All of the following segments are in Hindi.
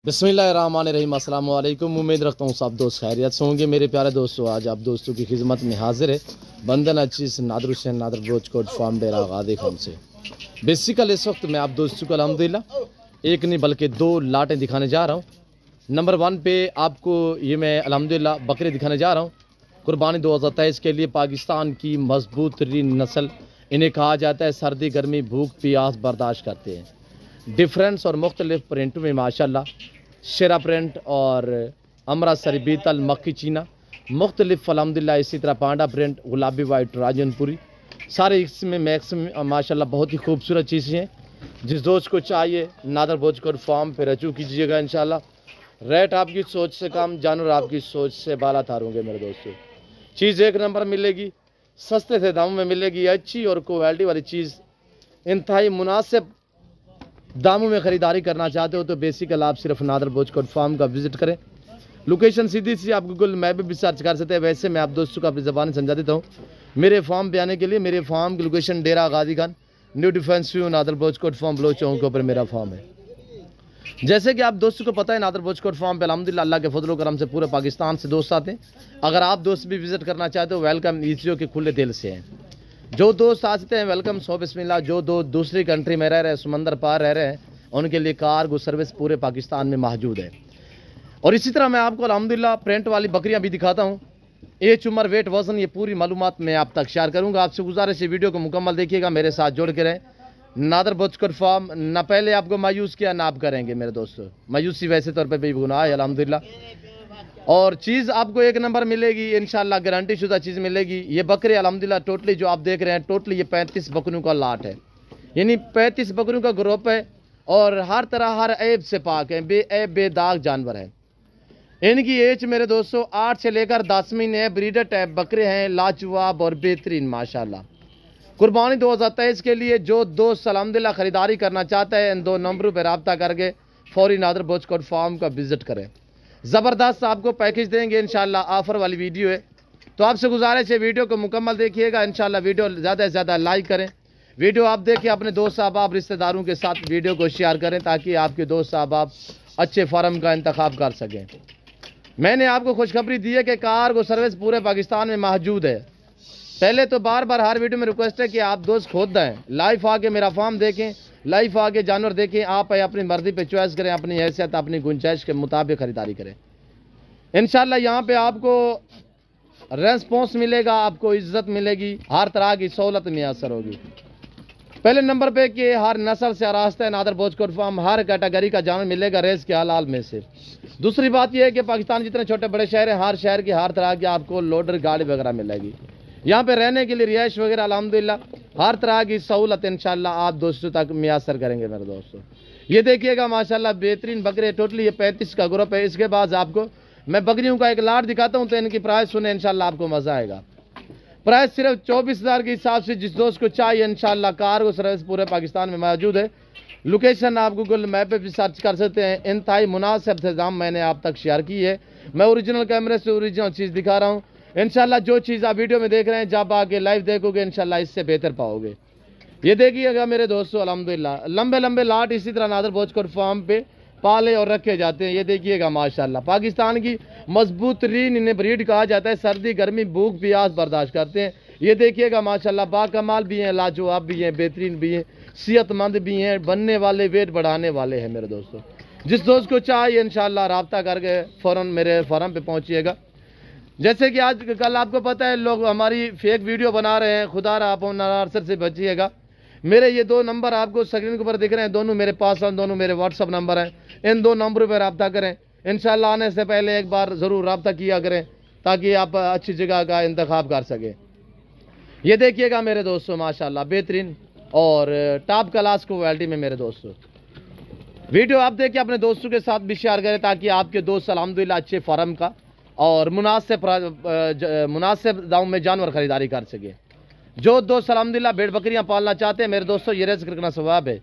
बिस्मिल्लाहिर्रहमानिर्रहीम। अस्सलाम वालेकुम। उम्मीद रखता हूँ सब दोस्त खैरियत से होंगे। मेरे प्यारे दोस्तों, आज आप दोस्तों की खिदमत में हाजिर है बंदन अचीज़ नादर हुसैन नादर ब्रोचकोट फार्म डेरा गादी खान से। बेसिकल इस वक्त मैं आप दोस्तों को अल्हम्दुलिल्लाह एक नहीं बल्कि दो लाटें दिखाने जा रहा हूँ। नंबर 1 पे आपको ये मैं अल्हम्दुलिल्लाह बकरे दिखाने जा रहा हूँ। कुर्बानी 2023 के लिए पाकिस्तान की मजबूत तरीन नस्ल। इन्हें कहा जाता है सर्दी गर्मी भूख प्यास बर्दाश्त करते हैं। डिफरेंस और मुख्तलिफ प्रिंट में माशाल्लाह शेरा प्रिंट और अमृतसरी बीतल मक्खी चीना मुख्तलिफ अल्हम्दुलिल्लाह, इसी तरह पांडा प्रिंट गुलाबी वाइट राजनपुरी सारे इसमें मैक्सिमम माशाल्लाह बहुत ही खूबसूरत चीज़ें हैं। जिस दोस्त को चाहिए नादर भोजकोट फार्म पे रजू कीजिएगा इंशाल्लाह। रेट आपकी सोच से कम, जानवर आपकी सोच से बाला तार होंगे मेरे दोस्तों। चीज़ एक नंबर मिलेगी, सस्ते से दामों में मिलेगी। अच्छी और क्वालिटी वाली चीज़ इंतहाई मुनासिब दामों में ख़रीदारी करना चाहते हो तो बेसिकल आप सिर्फ नादर भोजकोट फार्म का विजिट करें। लोकेशन सीधी सी आप गूगल मैप पे भी सर्च कर सकते हैं। वैसे मैं आप दोस्तों को अपनी ज़बान समझा देता हूँ। मेरे फार्म पे आने के लिए मेरे फार्म की लोकेशन डेरा गादी खान न्यू डिफेंस व्यू नादर भोजकोट फार्म ब्लो चौक के ऊपर मेरा फार्म है। जैसे कि आप दोस्तों को पता है नादर भोजकोट फार्म पे अल्हम्दुलिल्लाह अल्लाह के फजल करम से पूरे पाकिस्तान से दोस्त आते हैं। अगर आप दोस्त भी विजिट करना चाहते हो वेलकम ईजियो के खुले दिल से हैं। जो दोस्त आ सकते हैं वेलकम सो बिस्मिल्लाह। जो दो दूसरी कंट्री में रह रहे हैं, समंदर पार रह रहे हैं, उनके लिए कार्गो सर्विस पूरे पाकिस्तान में मौजूद है। और इसी तरह मैं आपको अल्हम्दुलिल्लाह प्रिंट वाली बकरियां भी दिखाता हूं। एज उम्र वेट वजन ये पूरी मालूमात मैं आप तक शेयर करूंगा। आपसे गुजारिश है वीडियो को मुकम्मल देखिएगा, मेरे साथ जुड़ के रहें। नादर भोजकोट फार्म न पहले आपको मायूस किया ना आप करेंगे मेरे दोस्तों। मायूसी वैसे तौर पर भी गुनाह है अल्हम्दुलिल्लाह। और चीज़ आपको एक नंबर मिलेगी इंशाल्लाह, गारंटी शुदा चीज़ मिलेगी। ये बकरे अल्हम्दुलिल्लाह टोटली जो आप देख रहे हैं टोटली ये 35 बकरियों का लाट है, यानी 35 बकरियों का ग्रुप है और हर तरह हर ऐब से पाक है, बेऐब बेदाग जानवर है। इनकी एज मेरे दोस्तों 8 से लेकर 10 महीने ब्रीडर टाइप बकरे हैं, लाजवाब और बेहतरीन माशाल्लाह। कुर्बानी 2023 के लिए जो दोस्त अल्हम्दुलिल्लाह खरीदारी करना चाहता है इन दो नंबरों पर रब्ता करके फौरी नादर भोजकोट फार्म का विजिट करें। ज़बरदस्त आपको पैकेज देंगे इंशाल्लाह, ऑफर वाली वीडियो है तो आपसे गुजारिश है वीडियो को मुकम्मल देखिएगा इंशाल्लाह। वीडियो ज़्यादा से ज़्यादा लाइक करें। वीडियो आप देखिए अपने दोस्त अहबाब रिश्तेदारों के साथ वीडियो को शेयर करें ताकि आपके दोस्त अहबाब अच्छे फार्म का इंतखाब कर सकें। मैंने आपको खुशखबरी दी है कि कार्गो सर्विस पूरे पाकिस्तान में मौजूद है। पहले तो बार बार हर वीडियो में रिक्वेस्ट है कि आप दोस्त खुद आएँ, लाइव आके मेरा फार्म देखें, लाइव आके जानवर देखें। आप अपनी मर्जी पे चॉइस करें, अपनी हैसियत अपनी गुंजाइश के मुताबिक खरीदारी करें इंशाल्लाह। यहाँ पे आपको रेस्पॉन्स मिलेगा, आपको इज्जत मिलेगी, हर तरह की सहूलत मैसर होगी। पहले नंबर पे कि हर नस्ल से आरास्ता है नादर भोजकोट फार्म, हर कैटेगरी का जानवर मिलेगा रेस के हलाल में से। दूसरी बात यह है कि पाकिस्तान जितने छोटे बड़े शहर हैं हर शहर की हर तरह की आपको लोडर गाड़ी वगैरह मिलेगी। यहाँ पे रहने के लिए रिहाइश वगैरह अल्हम्दुलिल्लाह हर तरह की सहूलत इंशाल्लाह आप दोस्तों तक मैसर करेंगे मेरे दोस्तों। ये देखिएगा माशाल्लाह बेहतरीन बकरे, टोटली ये 35 का ग्रुप है। इसके बाद आपको मैं बकरियों का एक लाट दिखाता हूँ तो इनकी प्राइस सुने इंशाल्लाह आपको मजा आएगा। प्राइस सिर्फ 24,000 के हिसाब से जिस दोस्त को चाहिए इंशाल्लाह। कार्गो सर्विस पूरे पाकिस्तान में मौजूद है। लोकेशन आप गूगल मैप पे भी सर्च कर सकते हैं। इंतहाई मुनासिब दाम मैंने आप तक शेयर की है। मैं ओरिजिनल कैमरे से ओरिजिनल चीज़ दिखा रहा हूँ इंशाल्लाह। जो चीज़ आप वीडियो में देख रहे हैं जब आके लाइव देखोगे इंशाल्लाह इससे बेहतर पाओगे। ये देखिएगा मेरे दोस्तों अल्हम्दुलिल्लाह लंबे लंबे लाट इसी तरह नादर भोजकोट फार्म पे पाले और रखे जाते हैं। ये देखिएगा माशाल्लाह पाकिस्तान की मजबूत तरीन इन्हें ब्रीड कहा जाता है। सर्दी गर्मी भूख प्यास बर्दाश्त करते हैं। ये देखिएगा माशाल्लाह बाकमाल भी हैं, लाजवाब भी हैं, बेहतरीन भी हैं, सेहतमंद भी हैं, बनने वाले वेट बढ़ाने वाले हैं मेरे दोस्तों। जिस दोस्त को चाहिए इंशाल्लाह रब्ता करके फ़ौरन मेरे फार्म पे पहुँचिएगा। जैसे कि आज कल आपको पता है लोग हमारी फेक वीडियो बना रहे हैं, खुदा आप नासर से बचिएगा। मेरे ये दो नंबर आपको स्क्रीन के ऊपर दिख रहे हैं, दोनों मेरे पास हैं, दोनों मेरे व्हाट्सअप नंबर हैं। इन दो नंबरों पर रब्ता करें इंशाल्लाह। आने से पहले एक बार ज़रूर रब्ता किया करें ताकि आप अच्छी जगह का इंतखाब कर सकें। ये देखिएगा मेरे दोस्तों माशाल्लाह बेहतरीन और टॉप क्लास क्वालिटी में मेरे दोस्तों। वीडियो आप देखिए अपने दोस्तों के साथ भी शेयर करें ताकि आपके दोस्त अल्हम्दुलिल्लाह अच्छे फार्म का और मुनासिब दाम में जानवर खरीदारी कर सके। जो दोस्त अल्हम्दुलिल्लाह भेड़ बकरियां पालना चाहते हैं मेरे दोस्तों ये रिज़्क़ रखना सवाब है।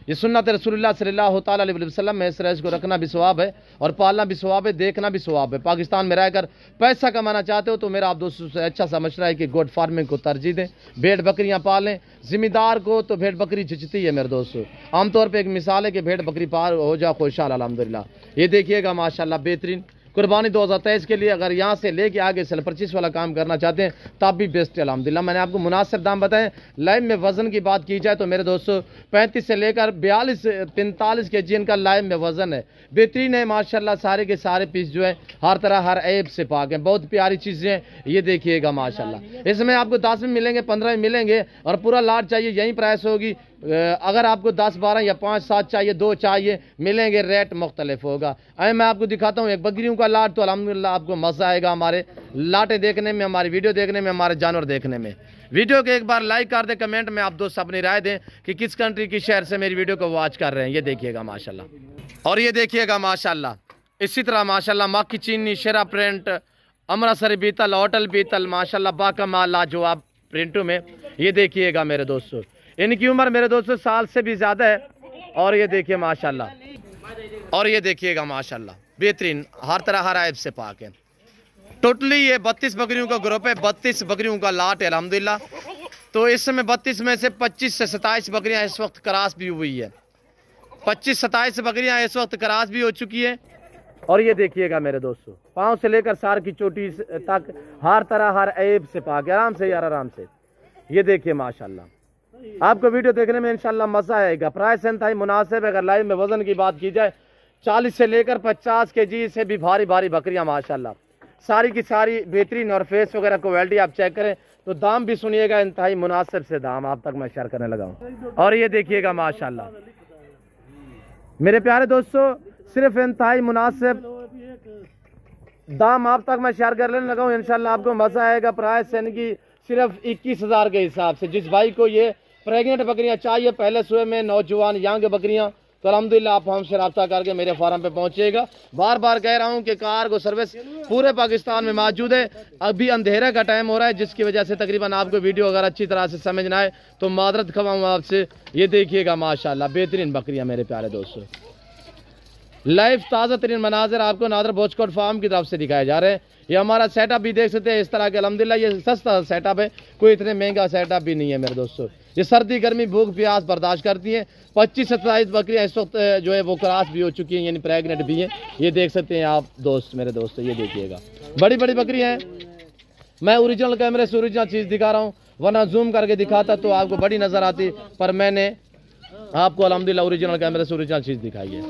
ये सुन्नत रसूलुल्लाह सल्लल्लाहु ताला अलैहि वसल्लम में इस रईस को रखना भी सवाब है और पालना भी सवाब है, देखना भी सवाब है। पाकिस्तान में रहकर पैसा कमाना चाहते हो तो मेरा आप दोस्तों से अच्छा सा मशवरा है कि गोट फार्मिंग को तरजीह दें, भेड़ बकरियां पालें। जिम्मेदार को तो भेड़ बकरी जचती है मेरे दोस्तों। आमतौर पर एक मिसाल है कि भेड़ बकरी पार हो जाओ खुशहाल अल्हम्दुलिल्लाह। ये देखिएगा माशाल्लाह बेहतरीन कुर्बानी 2023 के लिए अगर यहाँ से लेके आगे सेल परचेस वाला काम करना चाहते हैं तब भी बेस्ट है अल्हम्दुलिल्लाह। मैंने आपको मुनासिब दाम बताएं। लाइव में वजन की बात की जाए तो मेरे दोस्तों 35 से लेकर 42-45 के जी इनका लाइव में वजन है, बेहतरीन है माशाल्लाह। सारे के सारे पीस जो है हर तरह हर ऐब से पाक हैं, बहुत प्यारी चीज़ें हैं। ये देखिएगा माशाल्लाह। इसमें आपको 10 में मिलेंगे, 15 में मिलेंगे और पूरा लाट चाहिए यही प्राइस होगी। अगर आपको 10, 12 या 5, 7 चाहिए, 2 चाहिए, मिलेंगे, रेट मुख्तलिफ होगा। अरे मैं आपको दिखाता हूँ एक बकरियों का लाट, तो अल्हम्दुलिल्लाह आपको मज़ा आएगा हमारे लाटें देखने में, हमारी वीडियो देखने में, हमारे जानवर देखने में। वीडियो को एक बार लाइक कर दें, कमेंट में आप दोस्त अपनी राय दें कि किस कंट्री की शहर से मेरी वीडियो को वॉच कर रहे हैं। ये देखिएगा माशाल्लाह। और ये देखिएगा माशाल्लाह इसी तरह माशाल्लाह मक्खी चीनी, शेरा प्रिंट, अमृतसरी बीतल, होटल बीतल माशाल्लाह बाकमाल लाजवाब प्रिंटों में। ये देखिएगा मेरे दोस्तों, इनकी उम्र मेरे दोस्तों साल से भी ज़्यादा है। और ये देखिए माशाल्लाह, और ये देखिएगा माशाल्लाह बेहतरीन हर तरह हर ऐब से पाक है। टोटली ये 32 बकरियों का ग्रुप है, 32 बकरियों का लाट है अल्हम्दुलिल्लाह। तो इस समय 32 में से 25 से 27 बकरियां इस वक्त क्रॉस भी हुई है, 25-27 बकरियां इस वक्त क्रॉस भी हो चुकी है। और ये देखिएगा मेरे दोस्तों पाँव से लेकर सार की चोटी तक हर तरह हर ऐब से पाक है। आराम से यार आराम से। ये देखिए माशाल्लाह, आपको वीडियो देखने में इंशाल्लाह मजा आएगा। प्राइस इंतहाई मुनासिब है। अगर लाइव में वजन की बात की जाए 40 से लेकर 50 केजी से भी भारी भारी बकरियां माशाल्लाह, सारी की सारी बेहतरीन। और फेस वगैरह क्वालिटी आप चेक करें तो दाम भी सुनिएगा, इंतहाई मुनासिब से दाम आप तक मैं शेयर करने लगा हूँ। और ये देखिएगा माशाल्लाह मेरे प्यारे दोस्तों, सिर्फ इंतहाई मुनासिब दाम आप तक मैं शेयर करने लगा हूँ। इंशाल्लाह आपको मजा आएगा। प्राइस इनकी सिर्फ 21,000 के हिसाब से। जिस भाई को ये प्रेग्नेंट बकरियां चाहिए, पहले सुबह में नौजवान यंग बकरियां, तो अल्हम्दुलिल्लाह आप हमसे रब्ता करके मेरे फार्म पे पहुंचेगा। बार बार कह रहा हूं कि कार्गो सर्विस पूरे पाकिस्तान में मौजूद है। अभी अंधेरे का टाइम हो रहा है जिसकी वजह से तकरीबन आपको वीडियो अगर अच्छी तरह से समझ ना आए तो मादरत खवाऊंगा आपसे। ये देखिएगा माशाल्लाह बेहतरीन बकरियां मेरे प्यारे दोस्तों। लाइव ताज़ा तरीन मनाजिर आपको नादर बोचकोट फार्म की तरफ से दिखाए जा रहे हैं। ये हमारा सेटअप भी देख सकते हैं इस तरह के। अल्हम्दुलिल्लाह ये सस्ता सेटअप है, कोई इतने महंगा सेटअप भी नहीं है मेरे दोस्तों। ये सर्दी गर्मी भूख प्यास बर्दाश्त करती हैं। 25-27 बकरियां इस वक्त जो है वो क्रॉस भी हो चुकी हैं, यानी प्रेगनेंट भी हैं। ये देख सकते हैं आप दोस्त मेरे दोस्तों। ये देखिएगा बड़ी बड़ी बकरियां हैं। मैं ओरिजिनल कैमरे से ओरिजिनल चीज़ दिखा रहा हूँ, वरना जूम करके दिखाता तो आपको बड़ी नज़र आती, पर मैंने आपको अल्हम्दुलिल्लाह ओरिजिनल कैमरे से ओरिजिनल चीज़ दिखाई है।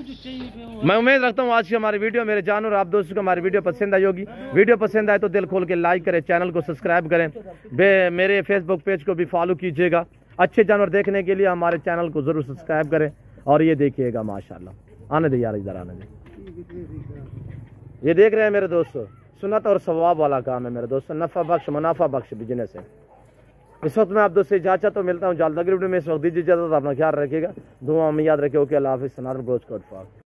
मैं उम्मीद रखता हूँ आज की हमारी वीडियो मेरे जानवर आप दोस्तों को हमारी वीडियो पसंद आई होगी। वीडियो पसंद आए तो दिल खोल के लाइक करें, चैनल को सब्सक्राइब करें, मेरे फेसबुक पेज को भी फॉलो कीजिएगा। अच्छे जानवर देखने के लिए हमारे चैनल को ज़रूर सब्सक्राइब करें। और ये देखिएगा माशाल्लाह, आने दे यार इधर आने दे। ये देख रहे हैं मेरे दोस्तों, सुन्नत और सवाब वाला काम है मेरे दोस्तों, नफ़ा बख्श मुनाफा बख्श बिजनेस है। इस वक्त मैं आप दोस्तों इजाज़त तो मिलता हूँ जल्द अगली वीडियो में। इस वक्त दीजिए इजाज़त, अपना ख्याल रखिएगा, दुआ में याद रखिए। ओके अल्लाह हाफ़िज़।